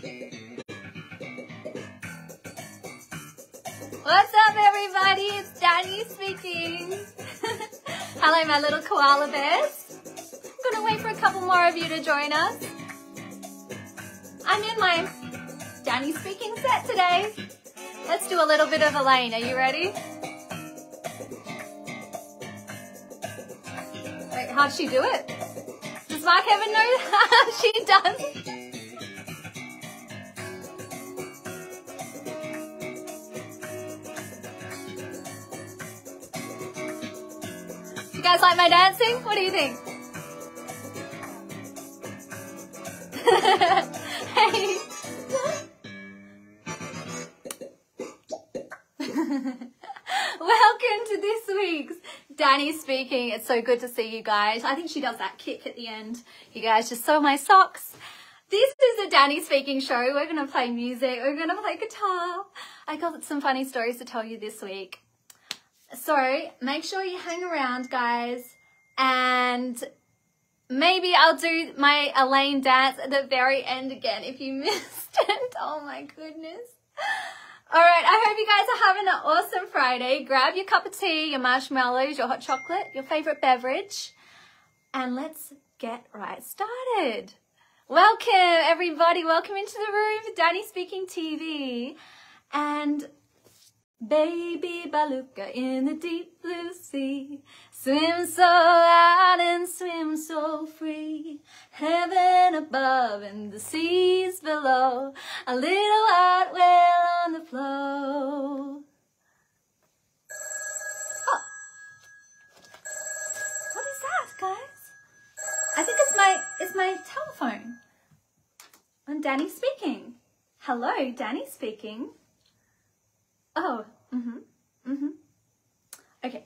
What's up, everybody? It's Danny speaking. Hello, my little koala bears. I'm gonna wait for a couple more of you to join us. I'm in my Danny speaking set today. Let's do a little bit of Elaine. Are you ready? Wait, how'd she do it? Does Mark Evan know how she does? You guys like my dancing? What do you think? Hey. Welcome to this week's Danny speaking. It's so good to see you guys. I think she does that kick at the end. You guys just saw my socks. This is a Danny speaking show. We're going to play music. We're going to play guitar. I got some funny stories to tell you this week. So make sure you hang around, guys, and maybe I'll do my Elaine dance at the very end again if you missed it. Oh my goodness. All right, I hope you guys are having an awesome Friday. Grab your cup of tea, your marshmallows, your hot chocolate, your favorite beverage, and let's get right started. Welcome, everybody. Welcome into the room for Danny Speaking TV. And baby beluga in the deep blue sea, swim so out and swim so free, heaven above and the seas below, a little white whale on the flow. Oh, what is that, guys? I think it's my telephone. I'm Danny speaking. Hello, Danny speaking. Oh, okay.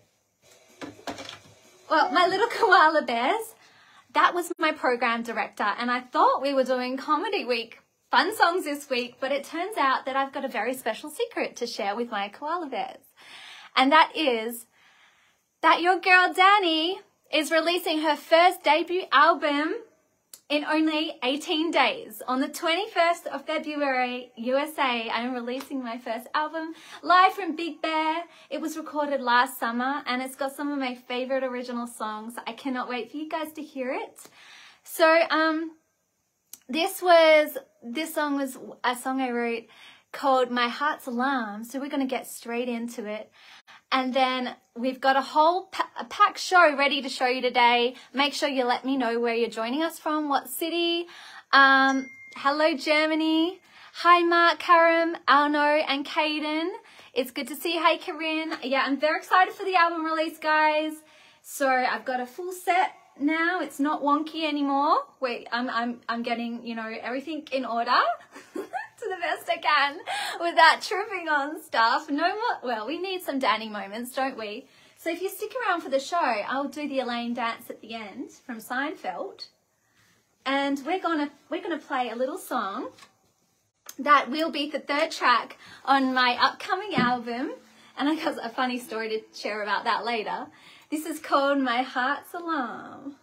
Well, my little koala bears, that was my program director, and I thought we were doing Comedy Week fun songs this week, but it turns out that I've got a very special secret to share with my koala bears. And that is that your girl Danny is releasing her first debut album in only 18 days. On the 21st of February, USA, I'm releasing my first album live from Big Bear. It was recorded last summer and it's got some of my favorite original songs. I cannot wait for you guys to hear it. So this song was a song I wrote called My Heart's Alarm. So we're going to get straight into it. And then we've got a whole packed show ready to show you today. Make sure you let me know where you're joining us from, what city. Hello, Germany. Hi, Mark, Karam, Alno, and Caden. It's good to see you. Hi, Corinne. Yeah, I'm very excited for the album release, guys. So I've got a full set now. It's not wonky anymore. Wait, I'm getting, you know, everything in order. To the best I can without tripping on stuff. No more, well, we need some Danny moments, don't we? So if you stick around for the show, I'll do the Elaine dance at the end from Seinfeld. And we're gonna play a little song that will be the third track on my upcoming album. And I got a funny story to share about that later. This is called My Heart's Alarm.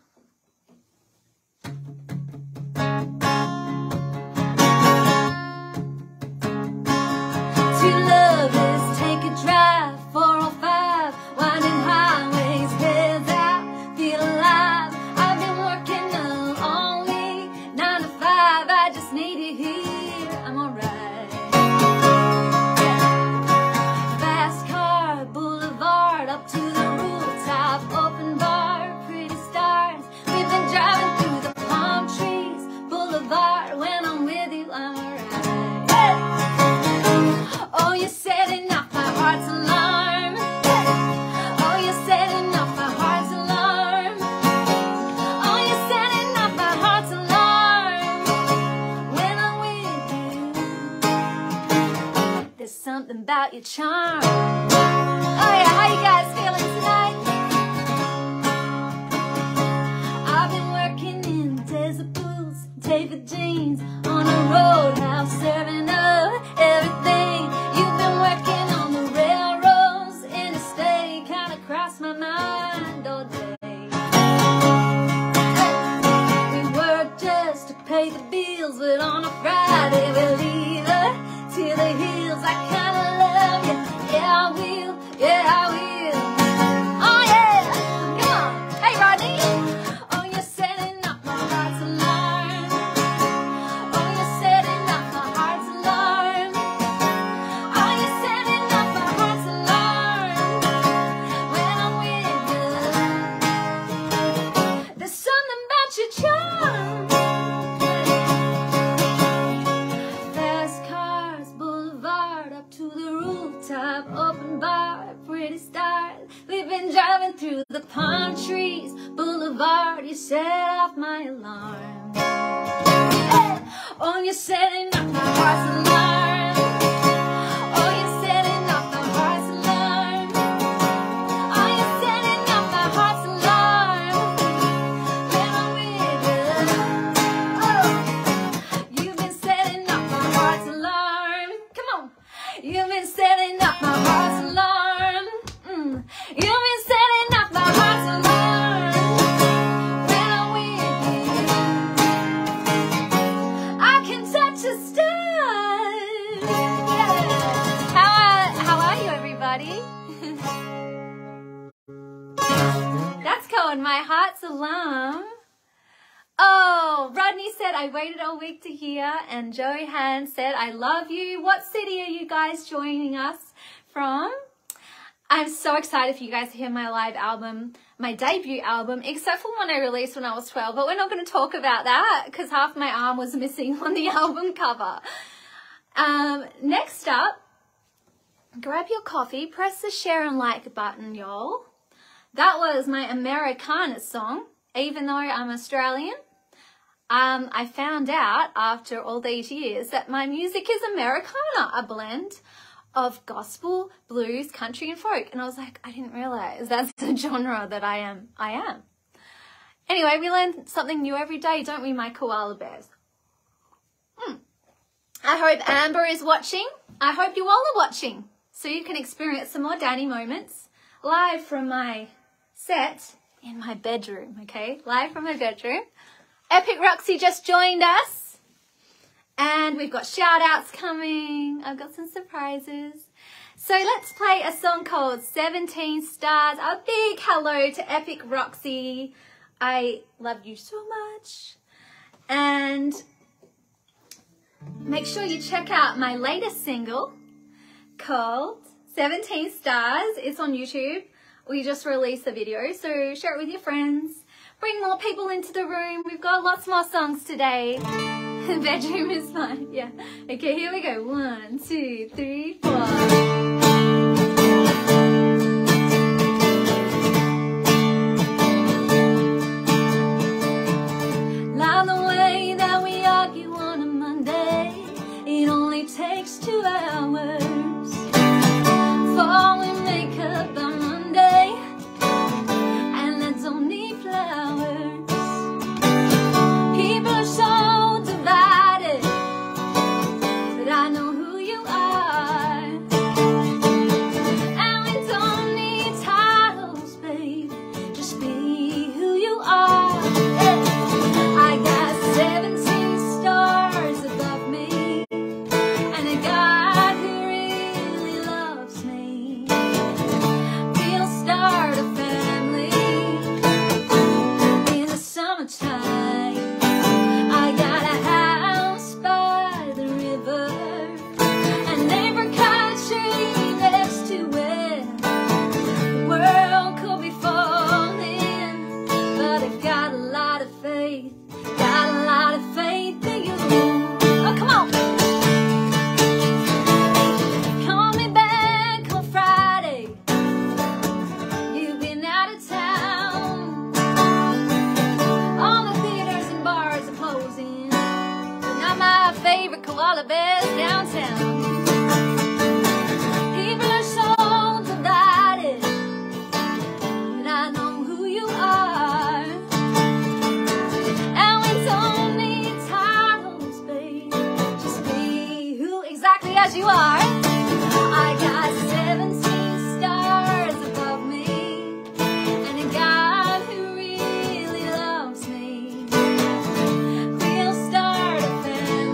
Two lovers take a drive, 405, winding highways, heads out, feel alive. I've been working a long week, 9 to 5, I just need you here, I'm alright. Yeah. Fast car, boulevard, up to the rooftop, open bar, pretty stars. We've been driving through the palm trees, boulevard, when I'm with you, I'm alright. Oh, you're setting off my heart's alarm. Oh, you're setting off my heart's alarm. Oh, you're setting off my heart's alarm. When I'm with you, there's something about your charm. Oh yeah, how you guys feeling tonight? I've been working in desert boots, tapered jeans, on a roadhouse, serving up everything. You've been working on the railroads, interstate, kinda crossed my mind all day. We work just to pay the bills, but but on a Friday we'll leave her to the hills. I kinda love you, yeah I will, yeah I will. Oh yeah, come on, hey Rodney. Oh, you're setting up my heart's alarm. Oh, you're setting up my heart's alarm. Oh, you're setting up my heart's alarm. When I'm with you, there's something about your charm. Fast cars, boulevard, up to the rooftop, open bar, pretty stars. We've been driving through the palm trees, boulevard, you set off my alarm. Hey! Oh, you're setting up my heart's alarm. Oh, you're setting up my heart's alarm. Oh, you're setting up my heart's alarm. When I'm with you, oh, you've been setting up my heart's alarm. Come on, you've been setting up my heart's alarm. You've been setting up my heart's alarm. When I'm with you, I can touch a star. Yeah. How are you, everybody? That's called My Heart's Alarm. Oh, Rodney said, I waited all week to hear. And Joey Han said, I love you. What city are you guys joining us from? I'm so excited for you guys to hear my live album, my debut album, except for one I released when I was 12. But we're not going to talk about that because half my arm was missing on the album cover. Next up, grab your coffee, press the share and like button, y'all. That was my Americana song, even though I'm Australian. I found out after all these years that my music is Americana, a blend of gospel, blues, country and folk. And I was like, I didn't realize that's the genre that I am. Anyway, we learn something new every day, don't we, my koala bears? I hope Amber is watching. I hope you all are watching so you can experience some more Danny moments live from my set in my bedroom, okay? Live from my bedroom. Epic Roxy just joined us. And we've got shout outs coming. I've got some surprises. So let's play a song called 17 Stars. A big hello to Epic Roxy. I love you so much. And make sure you check out my latest single called 17 Stars. It's on YouTube. We just released the video, so share it with your friends. Bring more people into the room. We've got lots more songs today. The bedroom is fine. Yeah. Okay, here we go. 1, 2, 3, 4. Love the way that we argue on a Monday. It only takes 2 hours. Fall we make up on Monday, and I don't need flowers. People are so divided, but I know who you are. And we don't need titles, babe, just be who you are. I got 17 stars above me, and a God who really loves me. We'll start a family in the summertime. I got a house by the river, an apricot tree next to it. The world could be falling, but I've got a lot of faith, got a lot of faith in you. Oh, come on. Call me back on Friday. You've been out of town. All the theaters and bars are closing, but not my favorite koala bears downtown. People are so divided, but I know who you are. And we don't need titles, babe, just be who exactly as you are. I got 17 stars above me, and a God who really loves me. We'll start a family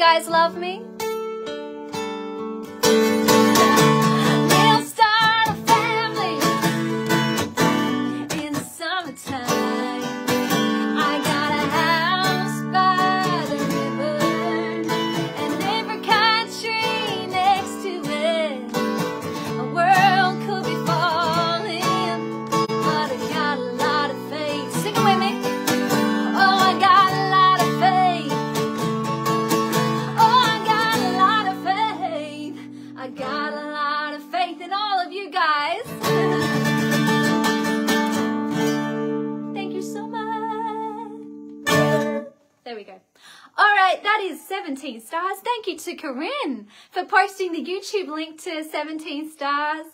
guys love me? That is 17 stars. Thank you to Corinne for posting the YouTube link to 17 stars.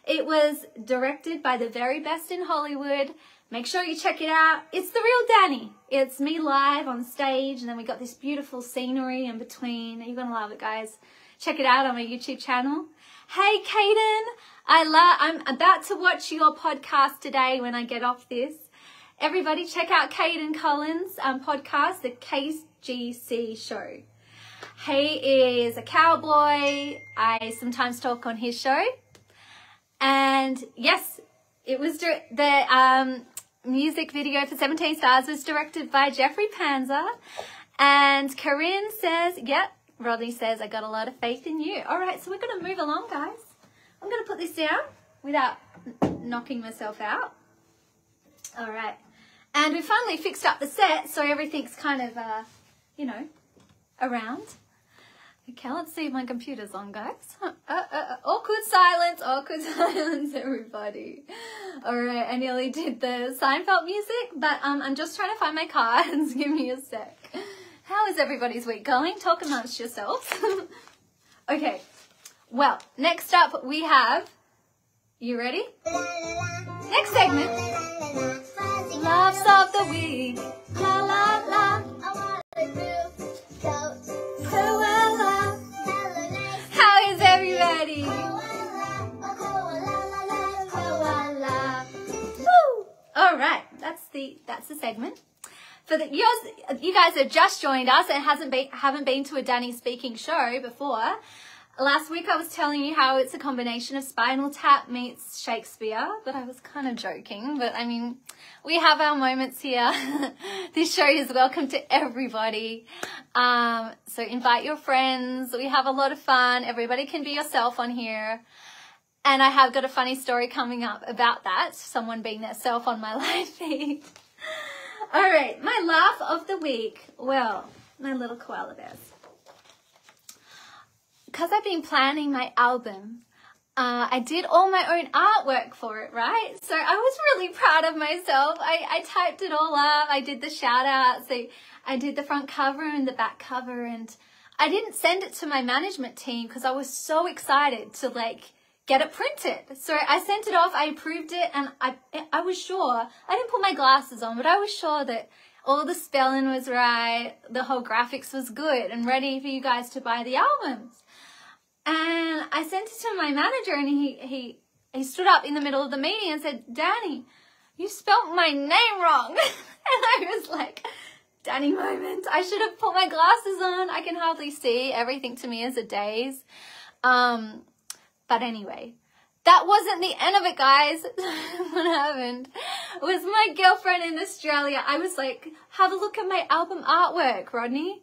It was directed by the very best in Hollywood. Make sure you check it out. It's the real Danny. It's me live on stage, and then we got this beautiful scenery in between. You're going to love it, guys. Check it out on my YouTube channel. Hey, Kaden. I'm about to watch your podcast today when I get off this. Everybody check out Caden Collins' podcast, The KGC Show. He is a cowboy. I sometimes talk on his show. And yes, it was the music video for 17 Stars was directed by Jeffrey Panzer. And Corinne says, yep, Rodney says, I got a lot of faith in you. All right, so we're going to move along, guys. I'm going to put this down without knocking myself out. All right. And we finally fixed up the set, so everything's kind of, you know, around. Okay, let's see if my computer's on, guys. Awkward silence, everybody. All right, I nearly did the Seinfeld music, but I'm just trying to find my cards. Give me a sec. How is everybody's week going? Talk amongst yourselves. Okay, well, next up we have, you ready? Next segment. Loves of the week. La la la. How is everybody? Woo! All right, that's the segment. For the you guys have just joined us and haven't been to a Danny speaking show before. Last week I was telling you how it's a combination of Spinal Tap meets Shakespeare, but I was kind of joking. But I mean, we have our moments here. This show is welcome to everybody. So invite your friends. We have a lot of fun. Everybody can be yourself on here. And I have got a funny story coming up about that. Someone being their self on my live feed. All right, my laugh of the week. Well, my little koala bears. Because I've been planning my album, I did all my own artwork for it, right? So I was really proud of myself. I typed it all up. I did the shout out. So I did the front cover and the back cover, and I didn't send it to my management team because I was so excited to like get it printed. So I sent it off, I approved it, and I was sure, I didn't put my glasses on, but I was sure that all the spelling was right, the whole graphics was good and ready for you guys to buy the albums. And I sent it to my manager, and he stood up in the middle of the meeting and said, Danny, you spelt my name wrong. And I was like, Danny moment. I should have put my glasses on. I can hardly see. Everything to me is a daze. But anyway, that wasn't the end of it, guys. What happened was my girlfriend in Australia. I was like, have a look at my album artwork, Rodney.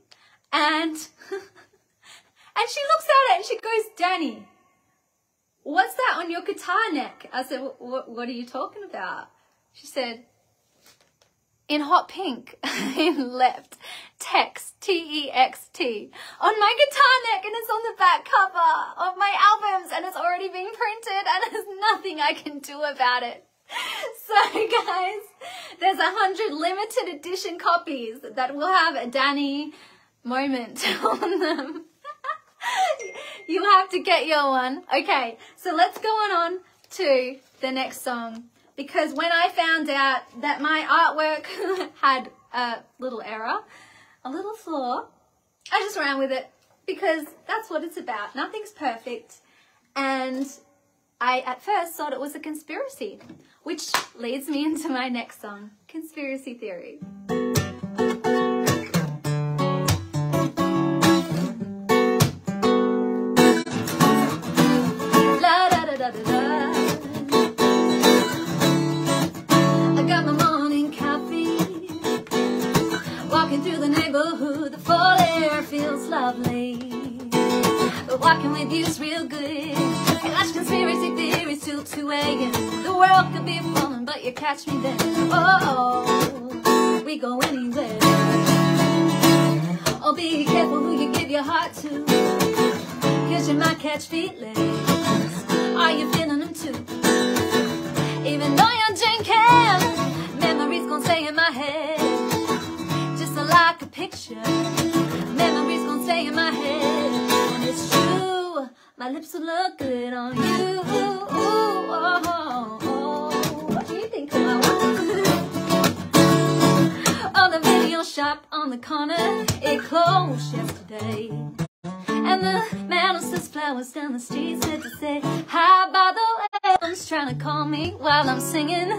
And she looks at it and she goes, Danny, what's that on your guitar neck? I said, what are you talking about? She said, in hot pink, in left, text, T-E-X-T, on my guitar neck, and it's on the back cover of my albums, and it's already been printed, and there's nothing I can do about it. So guys, there's 100 limited edition copies that will have a Danny moment on them. You have to get your one. Okay, so let's go on to the next song. Because when I found out that my artwork had a little error, a little flaw, I just ran with it because that's what it's about. Nothing's perfect. And I at first thought it was a conspiracy, which leads me into my next song, Conspiracy Theory. Hatch conspiracy theories till 2 a.m. The world could be falling, but you catch me then. Oh, we go anywhere. Oh, be careful who you give your heart to, 'cause you might catch feelings. Are you feeling them too? Even though you're drinking, memories gon' stay in my head, just like a picture. Memories gon' stay in my head, and it's true. My lips will look good on you. What do you think of my wife? Oh, the video shop on the corner, it closed yesterday. And the man who sells flowers down the street said to say, hi, by the way, someone's trying to call me while I'm singing.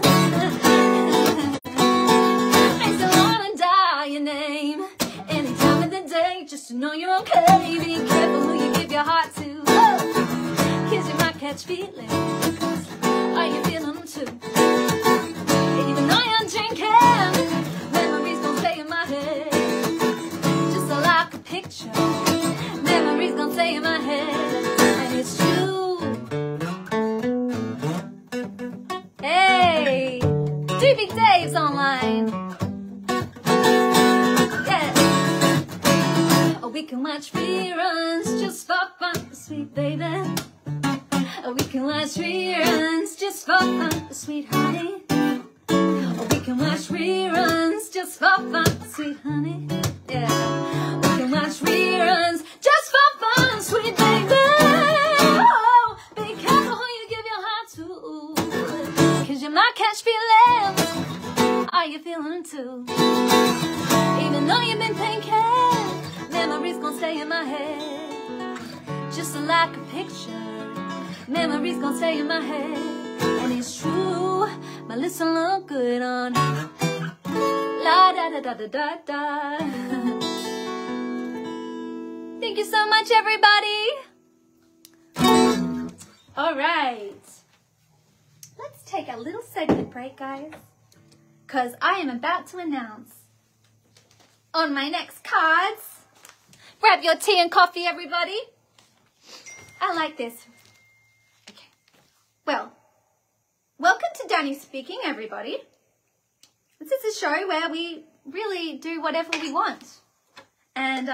Makes me wanna dial your name any time of the day, just to know you're okay. Be careful who you give your heart to, 'cause you might catch feelings. Are you feeling them too? Even though you're drinking, memories gon' stay in my head, just like a picture. Memories gon' stay in my head, and it's true. Hey, do Big Dave's online. Yeah. Oh, we can watch reruns just for fun, sweet baby. Oh, we can watch reruns just for fun, sweet honey. Oh, we can watch reruns just for fun, sweet honey. Yeah. We can watch reruns just for fun, sweet baby. Oh, be careful who you give your heart to, 'cause you might catch feelings. Are you feeling them too? Even though you've been thinking, memories gon' stay in my head, just like a picture. Memories gon' stay in my head, and it's true. My lips will look good on la da da da da da da. Thank you so much, everybody. All right. Let's take a little segment break, guys, because I am about to announce on my next cards. Grab your tea and coffee, everybody. I like this. Okay. Well, welcome to Danni Speaking, everybody. This is a show where we really do whatever we want. And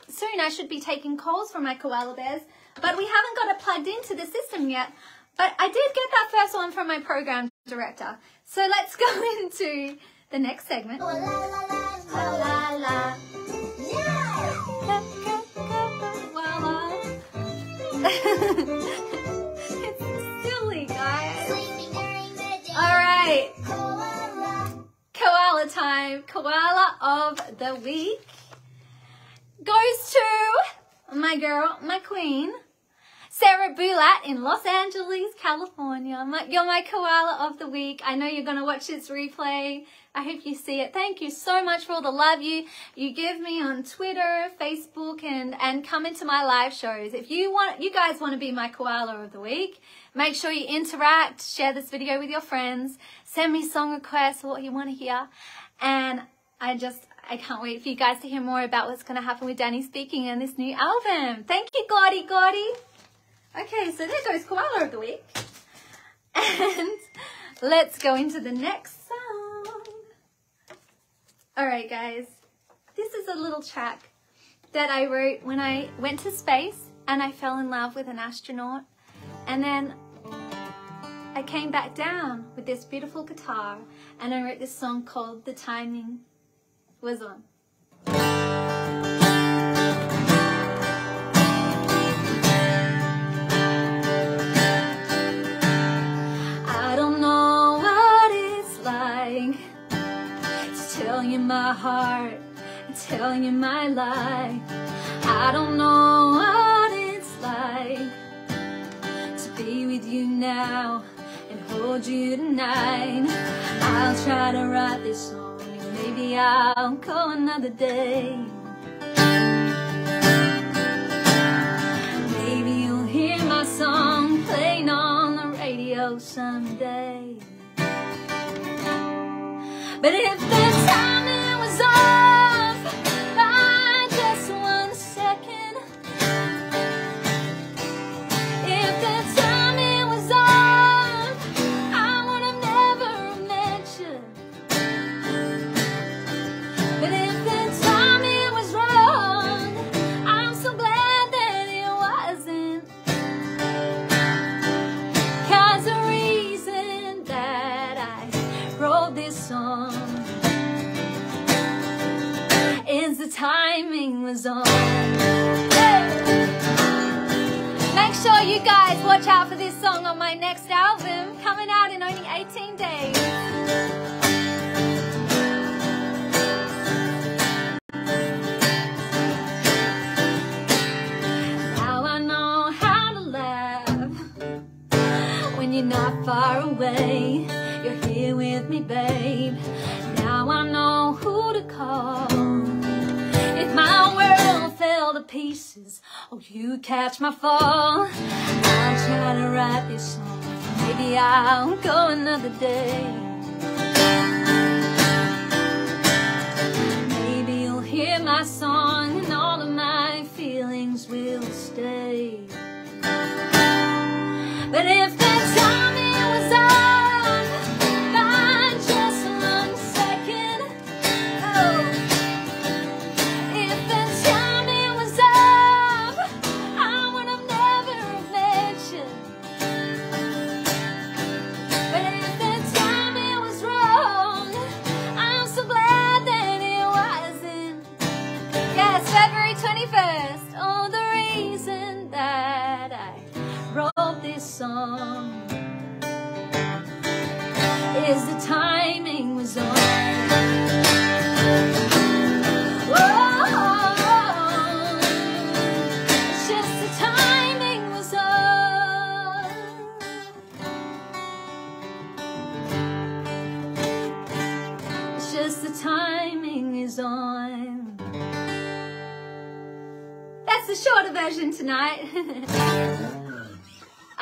soon I should be taking calls from my koala bears, but we haven't got it plugged into the system yet. But I did get that first one from my program director. So let's go into the next segment. La, la, la, la. Yeah. It's silly, guys. All right. Koala time. Koala of the week goes to my girl, my queen, Sarah Bulat in Los Angeles, California. You're my koala of the week. I know you're going to watch this replay. I hope you see it. Thank you so much for all the love you give me on Twitter, Facebook, and come into my live shows. If you guys want to be my koala of the week, make sure you interact, share this video with your friends, send me song requests, what you want to hear. And I can't wait for you guys to hear more about what's going to happen with Danni Speaking and this new album. Thank you, Gordy. Okay, so there goes Koala of the Week. And let's go into the next song. All right, guys. This is a little track that I wrote when I went to space and I fell in love with an astronaut. And then I came back down with this beautiful guitar and I wrote this song called The Timing Was On. I don't know what it's like to tell you my heart and tell you my life. I don't know what it's like to be with you now and hold you tonight. I'll try to write this song and maybe I'll go another day. Maybe you'll hear my song playing on the radio someday. But if the timing was off by just 1 second, if the was on. Make sure you guys watch out for this song on my next album, coming out in only 18 days. Now I know how to laugh when you're not far away. You're here with me, babe. Now I know who to call. If my world fell to pieces, oh, you catch my fall. I'll try to write this song. Maybe I'll go another day. Maybe you'll hear my song and all of my feelings will stay. But if the timing was off by just 1 second, oh, if the timing was off, I would have never mentioned. But if the timing was wrong, I'm so glad that it wasn't. Yes, February 21st. Oh, the reason that I wrote this song is the timing was on. Whoa, it's just the timing was on. It's just the timing is on. That's the shorter version tonight.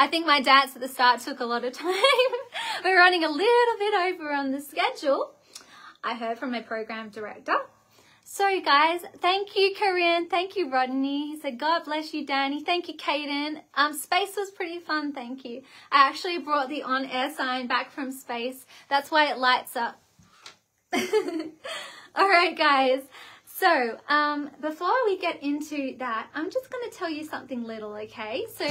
I think my dance at the start took a lot of time. We're running a little bit over on the schedule. I heard from my program director. So guys, thank you, Corinne. Thank you, Rodney. He said, God bless you, Danny. Thank you, Kaden. Space was pretty fun, thank you. I actually brought the on-air sign back from space. That's why it lights up. All right, guys. So, before we get into that, I'm just going to tell you something little, okay? So,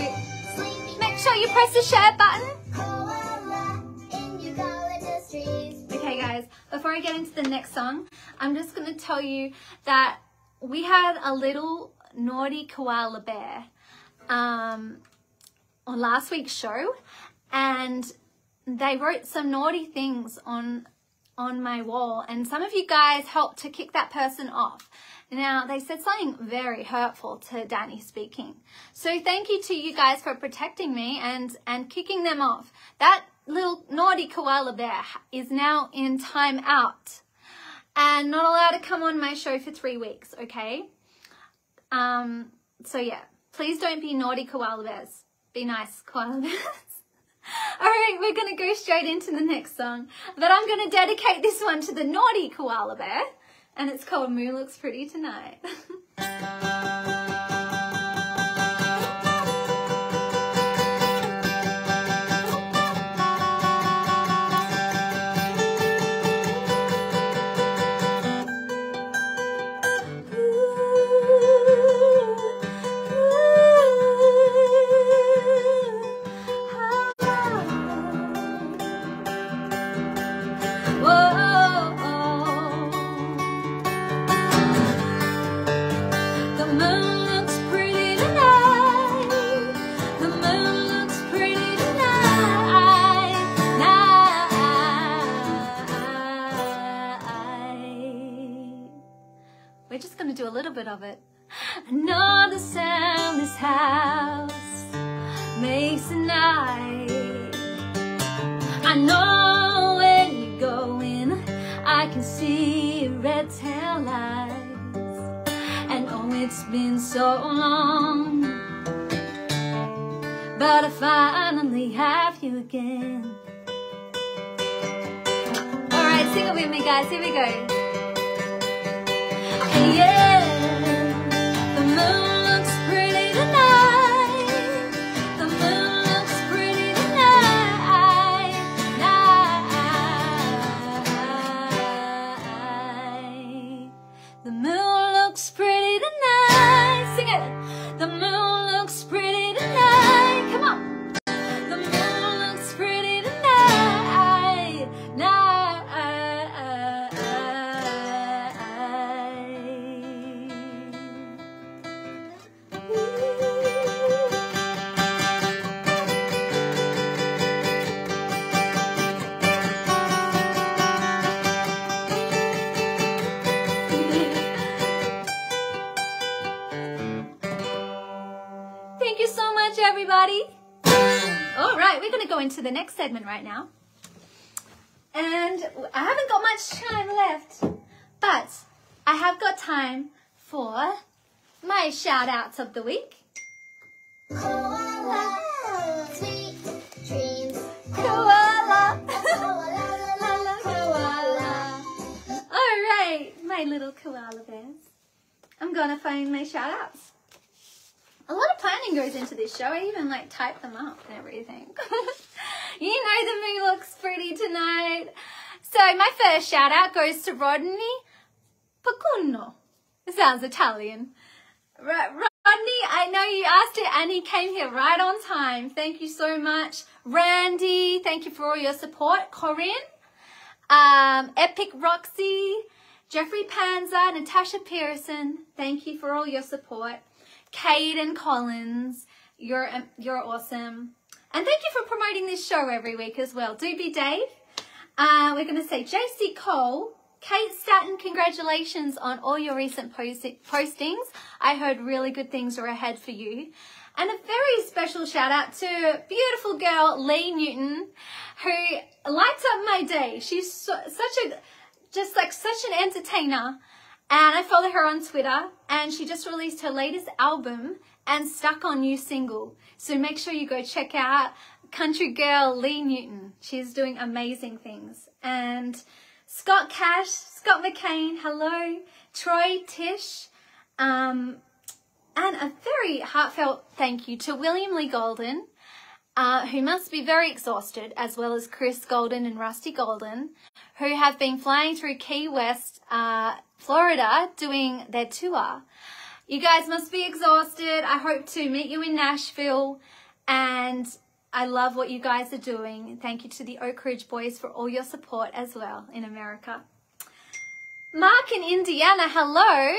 make sure you press the share button. Okay, guys, before I get into the next song, I'm just going to tell you that we had a little naughty koala bear on last week's show, and they wrote some naughty things on my wall, and some of you guys helped to kick that person off. Now, they said something very hurtful to Danny speaking. So thank you to you guys for protecting me and kicking them off. That little naughty koala bear is now in time out and not allowed to come on my show for 3 weeks, okay? So yeah, please don't be naughty koala bears. Be nice koala bears. All right, we're going to go straight into the next song, but I'm going to dedicate this one to the naughty koala bear, and it's called Moon Looks Pretty Tonight. We're just going to do a little bit of it. I know the sound this house makes at night. I know when you go in, I can see your red tail lights. And oh, it's been so long, but I finally have you again. Alright, sing it with me, guys. Here we go. Yeah, the moon looks pretty tonight. The moon looks pretty tonight. The moon looks pretty tonight. Sing it. The moon looks pretty tonight. Come on. The moon looks pretty tonight. everybody. All right, we're going to go into the next segment right now. And I haven't got much time left, but I have got time for my shout outs of the week. Koala, sweet dreams. Koala. Koala, koala. All right, my little koala bears. I'm going to find my shout outs. A lot of planning goes into this show. I even like type them up and everything. You know the moon looks pretty tonight. So my first shout out goes to Rodney Pacuno. It sounds Italian. Rodney, I know you asked it and he came here right on time. Thank you so much. Randy, thank you for all your support. Corinne, Epic Roxy, Jeffrey Panza, Natasha Pearson, thank you for all your support. Caden Collins, you're awesome. And thank you for promoting this show every week as well. Doobie Dave, we're going to say JC Cole, Kate Staton, congratulations on all your recent postings. I heard really good things are ahead for you. And a very special shout out to beautiful girl Lee Newton, who lights up my day. She's such an entertainer. And I follow her on Twitter, and she just released her latest album and stuck on new single. So make sure you go check out country girl Lee Newton. She's doing amazing things. And Scott Cash, Scott McCain, hello, Troy Tish, and a very heartfelt thank you to William Lee Golden, who must be very exhausted, as well as Chris Golden and Rusty Golden, who have been flying through Key West, Florida, doing their tour. You guys must be exhausted. I hope to meet you in Nashville, and I love what you guys are doing. Thank you to the Oak Ridge Boys for all your support as well in America. Mark in Indiana, hello.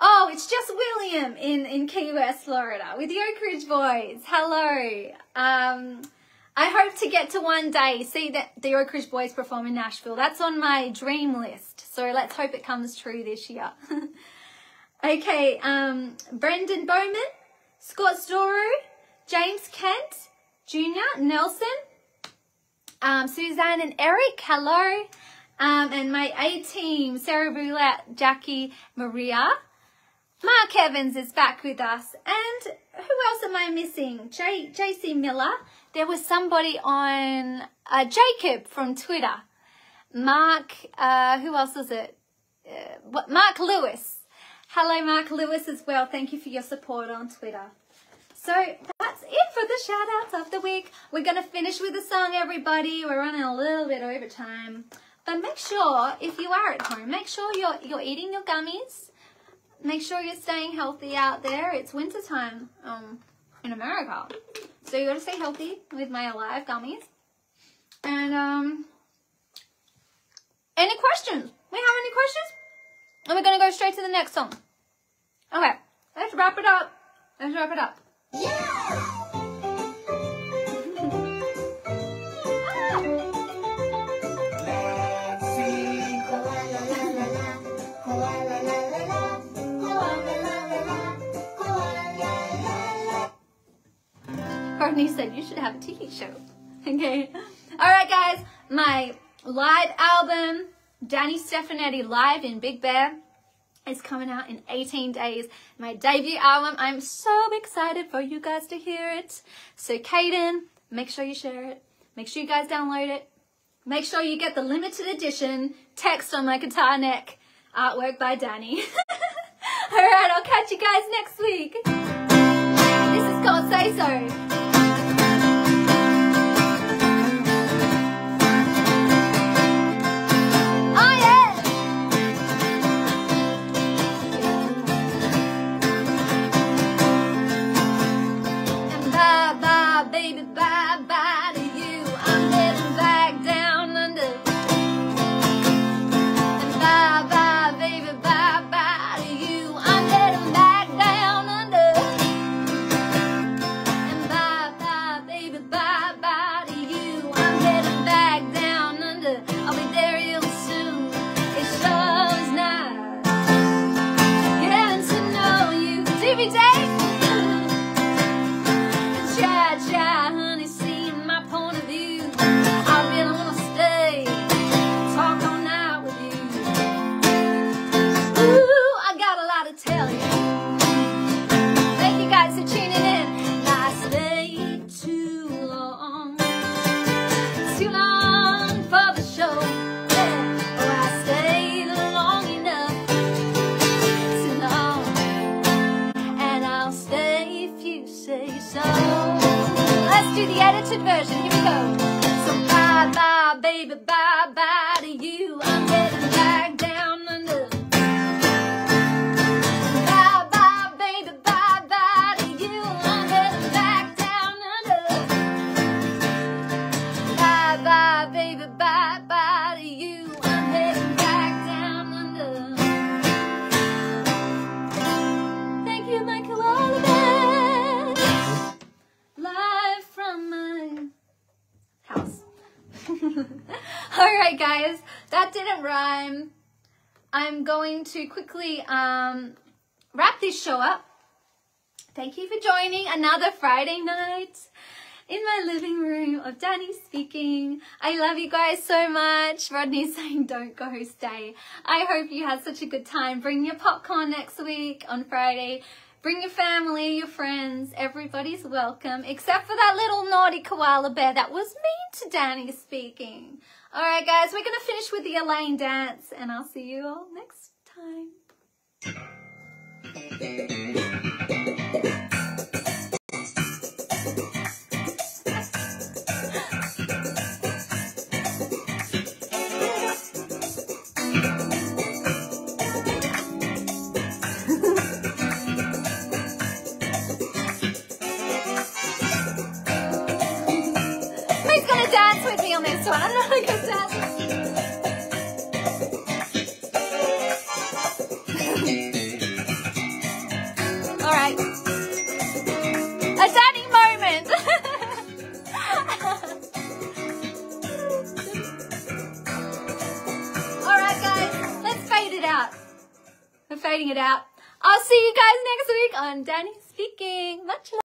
Oh, it's just William in Key West, Florida with the Oak Ridge Boys. Hello. I hope to get to one day see that the Oak Ridge Boys perform in Nashville. That's on my dream list. So let's hope it comes true this year. Okay, Brendan Bowman, Scott Storu, James Kent, Jr., Nelson, Suzanne and Eric, hello. And my A-team, Sarah Roulat, Jackie, Maria. Mark Evans is back with us. And who else am I missing? JC Miller. There was somebody on Jacob from Twitter. Mark, who else was it? Mark Lewis. Hello, Mark Lewis as well. Thank you for your support on Twitter. So that's it for the shout outs of the week. We're going to finish with a song, everybody. We're running a little bit over time. But make sure, if you are at home, make sure you're eating your gummies. Make sure you're staying healthy out there. It's winter time in America. So you got to stay healthy with my Alive gummies. And any questions? We have any questions? And we're going to go straight to the next song. Okay, let's wrap it up. Let's wrap it up. Yeah! Rodney said you should have a TV show. Okay. All right, guys. My live album, Danni Stefanetti Live in Big Bear, is coming out in 18 days. My debut album. I'm so excited for you guys to hear it. So, Caden, make sure you share it. Make sure you guys download it. Make sure you get the limited edition text on my guitar neck artwork by Danni. All right, I'll catch you guys next week. This is called Say So. Day. the edited version. Here we go. So bye bye, baby, bye bye to you. I'm heading back down under. Bye bye, baby, bye bye to you. I'm heading back down under. Bye bye, baby, bye bye to you. I'm heading back down under. Thank you, my koala bear. Live from my house. Alright guys, that didn't rhyme. I'm going to quickly wrap this show up. Thank you for joining another Friday night in my living room of Danni speaking. I love you guys so much. Rodney's saying don't go, stay. I hope you had such a good time. Bring your popcorn next week on Friday. Bring your family, your friends. Everybody's welcome, except for that little naughty koala bear that was mean to Danni speaking. All right, guys, we're going to finish with the Elaine dance, and I'll see you all next time. Who's going to dance with me on this one? I'm not a good dancer. All right. A Danni moment. All right, guys. Let's fade it out. We're fading it out. I'll see you guys next week on Danni Speaking. Much love.